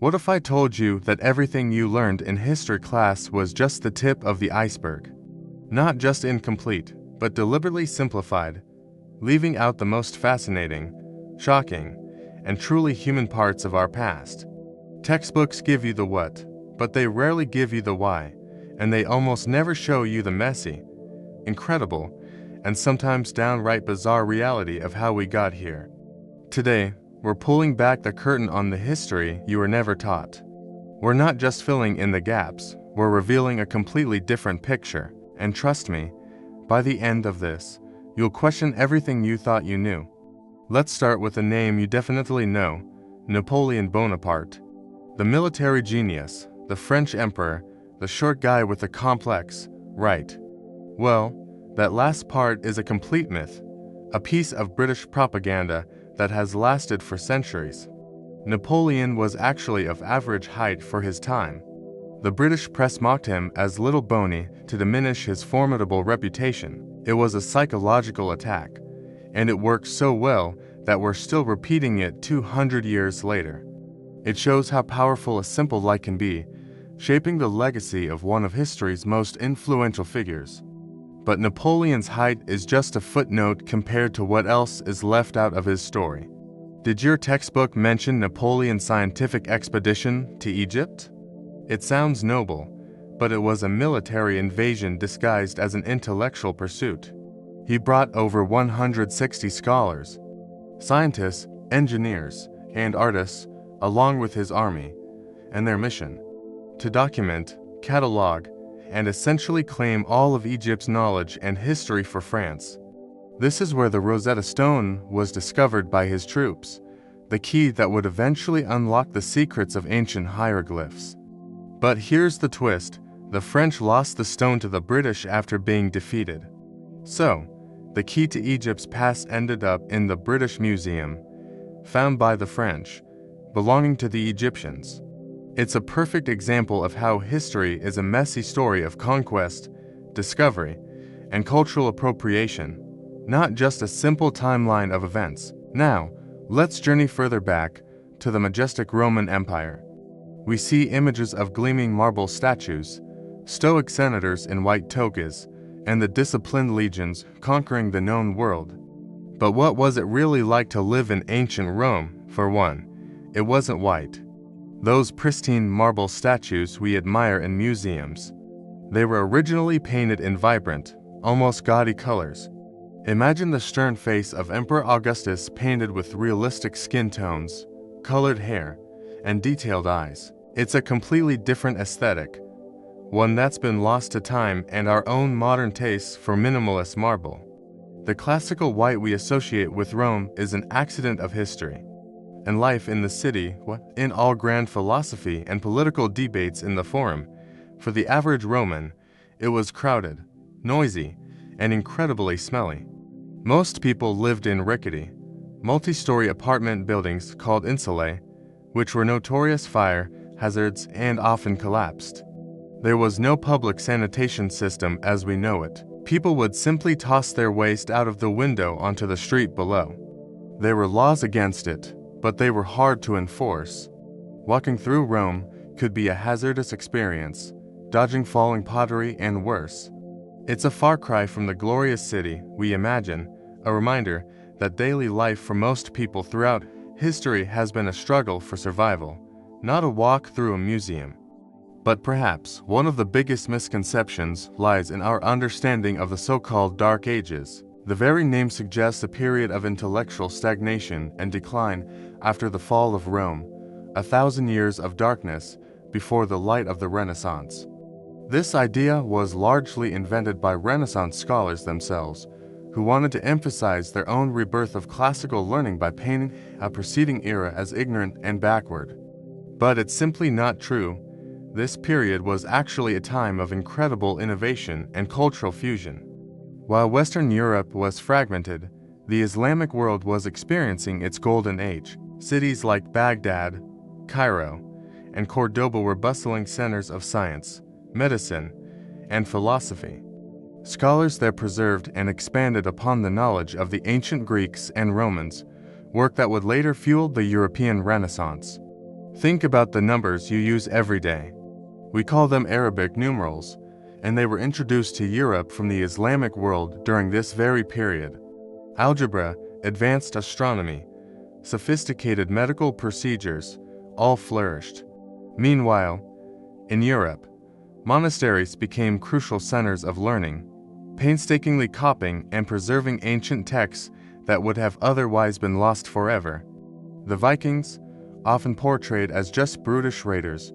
What if I told you that everything you learned in history class was just the tip of the iceberg? Not just incomplete, but deliberately simplified, leaving out the most fascinating, shocking, and truly human parts of our past. Textbooks give you the what, but they rarely give you the why, and they almost never show you the messy, incredible, and sometimes downright bizarre reality of how we got here. Today, we're pulling back the curtain on the history you were never taught. We're not just filling in the gaps, we're revealing a completely different picture, and trust me, by the end of this, you'll question everything you thought you knew. Let's start with a name you definitely know, Napoleon Bonaparte. The military genius, the French emperor, the short guy with the complex, right? Well, that last part is a complete myth, a piece of British propaganda that has lasted for centuries. Napoleon was actually of average height for his time. The British press mocked him as Little Boney to diminish his formidable reputation. It was a psychological attack, and it worked so well that we're still repeating it 200 years later. It shows how powerful a simple lie can be, shaping the legacy of one of history's most influential figures. But Napoleon's height is just a footnote compared to what else is left out of his story. Did your textbook mention Napoleon's scientific expedition to Egypt? It sounds noble, but it was a military invasion disguised as an intellectual pursuit. He brought over 160 scholars, scientists, engineers, and artists, along with his army, and their mission to document, catalog, and essentially claim all of Egypt's knowledge and history for France. This is where the Rosetta Stone was discovered by his troops, the key that would eventually unlock the secrets of ancient hieroglyphs. But here's the twist: the French lost the stone to the British after being defeated. So, the key to Egypt's past ended up in the British Museum, found by the French, belonging to the Egyptians. It's a perfect example of how history is a messy story of conquest, discovery, and cultural appropriation, not just a simple timeline of events. Now, let's journey further back to the majestic Roman Empire. We see images of gleaming marble statues, stoic senators in white togas, and the disciplined legions conquering the known world. But what was it really like to live in ancient Rome? For one, it wasn't white. Those pristine marble statues we admire in museums. They were originally painted in vibrant, almost gaudy colors. Imagine the stern face of Emperor Augustus painted with realistic skin tones, colored hair, and detailed eyes. It's a completely different aesthetic, one that's been lost to time and our own modern tastes for minimalist marble. The classical white we associate with Rome is an accident of history. And life in the city, in all grand philosophy and political debates in the Forum, for the average Roman, it was crowded, noisy, and incredibly smelly. Most people lived in rickety, multi-story apartment buildings called insulae, which were notorious fire hazards and often collapsed. There was no public sanitation system as we know it. People would simply toss their waste out of the window onto the street below. There were laws against it, but they were hard to enforce. Walking through Rome could be a hazardous experience, dodging falling pottery and worse. It's a far cry from the glorious city we imagine, a reminder that daily life for most people throughout history has been a struggle for survival, not a walk through a museum. But perhaps one of the biggest misconceptions lies in our understanding of the so-called Dark Ages. The very name suggests a period of intellectual stagnation and decline after the fall of Rome, 1,000 years of darkness before the light of the Renaissance. This idea was largely invented by Renaissance scholars themselves, who wanted to emphasize their own rebirth of classical learning by painting a preceding era as ignorant and backward. But it's simply not true. This period was actually a time of incredible innovation and cultural fusion. While Western Europe was fragmented, the Islamic world was experiencing its golden age. Cities like Baghdad, Cairo, and Cordoba were bustling centers of science, medicine, and philosophy. Scholars there preserved and expanded upon the knowledge of the ancient Greeks and Romans, work that would later fuel the European Renaissance. Think about the numbers you use every day. We call them Arabic numerals, and they were introduced to Europe from the Islamic world during this very period. Algebra, advanced astronomy, sophisticated medical procedures, all flourished. Meanwhile, in Europe, monasteries became crucial centers of learning, painstakingly copying and preserving ancient texts that would have otherwise been lost forever. The Vikings, often portrayed as just brutish raiders,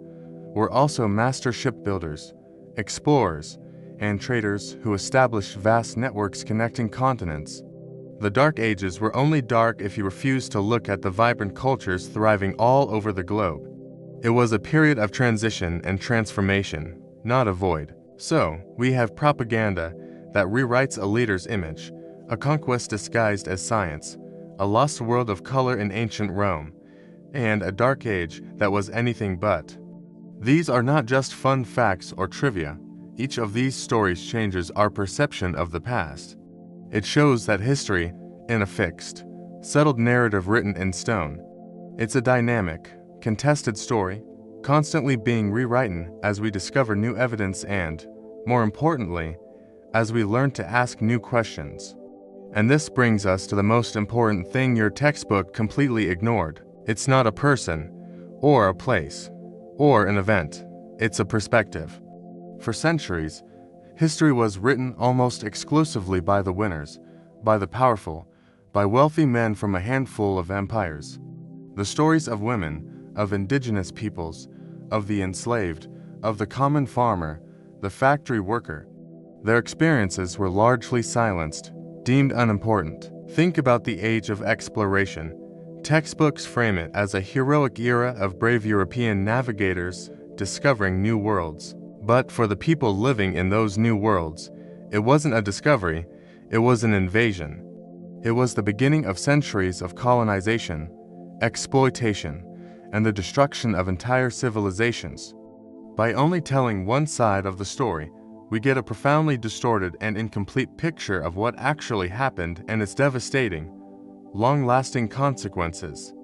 were also master shipbuilders, explorers, and traders who established vast networks connecting continents. The Dark Ages were only dark if you refused to look at the vibrant cultures thriving all over the globe. It was a period of transition and transformation, not a void. So, we have propaganda that rewrites a leader's image, a conquest disguised as science, a lost world of color in ancient Rome, and a dark age that was anything but. These are not just fun facts or trivia. Each of these stories changes our perception of the past. It shows that history isn't a fixed, settled narrative written in stone. It's a dynamic, contested story, constantly being rewritten as we discover new evidence and, more importantly, as we learn to ask new questions. And this brings us to the most important thing your textbook completely ignored. It's not a person, or a place, or an event. It's a perspective. For centuries, history was written almost exclusively by the winners, by the powerful, by wealthy men from a handful of empires. The stories of women, of indigenous peoples, of the enslaved, of the common farmer, the factory worker, their experiences were largely silenced, deemed unimportant. Think about the age of exploration. Textbooks frame it as a heroic era of brave European navigators discovering new worlds. But for the people living in those new worlds, it wasn't a discovery, it was an invasion. It was the beginning of centuries of colonization, exploitation, and the destruction of entire civilizations. By only telling one side of the story, we get a profoundly distorted and incomplete picture of what actually happened and its devastating, long-lasting consequences.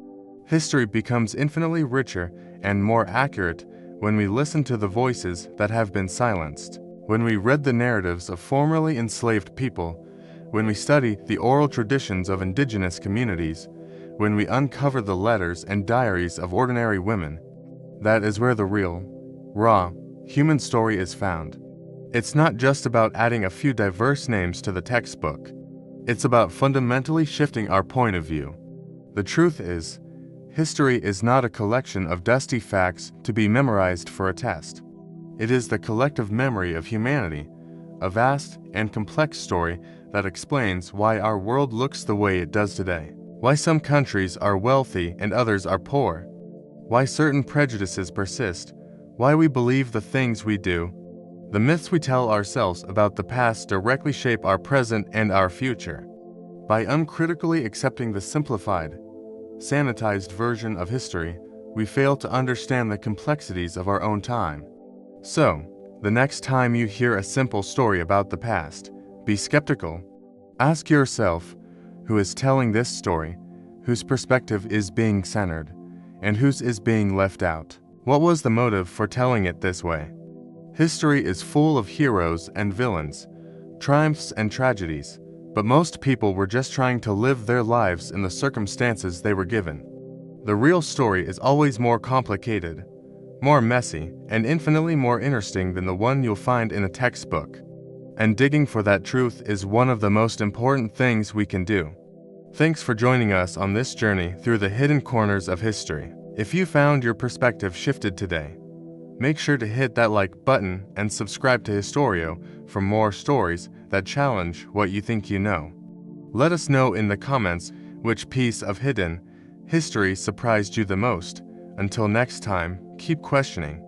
History becomes infinitely richer and more accurate when we listen to the voices that have been silenced, when we read the narratives of formerly enslaved people, when we study the oral traditions of indigenous communities, when we uncover the letters and diaries of ordinary women. That is where the real, raw, human story is found. It's not just about adding a few diverse names to the textbook. It's about fundamentally shifting our point of view. The truth is, history is not a collection of dusty facts to be memorized for a test. It is the collective memory of humanity, a vast and complex story that explains why our world looks the way it does today, why some countries are wealthy and others are poor, why certain prejudices persist, why we believe the things we do. The myths we tell ourselves about the past directly shape our present and our future. By uncritically accepting the simplified, sanitized version of history, we fail to understand the complexities of our own time. So, the next time you hear a simple story about the past, be skeptical. Ask yourself, who is telling this story, whose perspective is being centered, and whose is being left out? What was the motive for telling it this way? History is full of heroes and villains, triumphs and tragedies, but most people were just trying to live their lives in the circumstances they were given. The real story is always more complicated, more messy, and infinitely more interesting than the one you'll find in a textbook. And digging for that truth is one of the most important things we can do. Thanks for joining us on this journey through the hidden corners of history. If you found your perspective shifted today, make sure to hit that like button and subscribe to HistorYo for more stories that challenge what you think you know. Let us know in the comments which piece of hidden history surprised you the most. Until next time, keep questioning,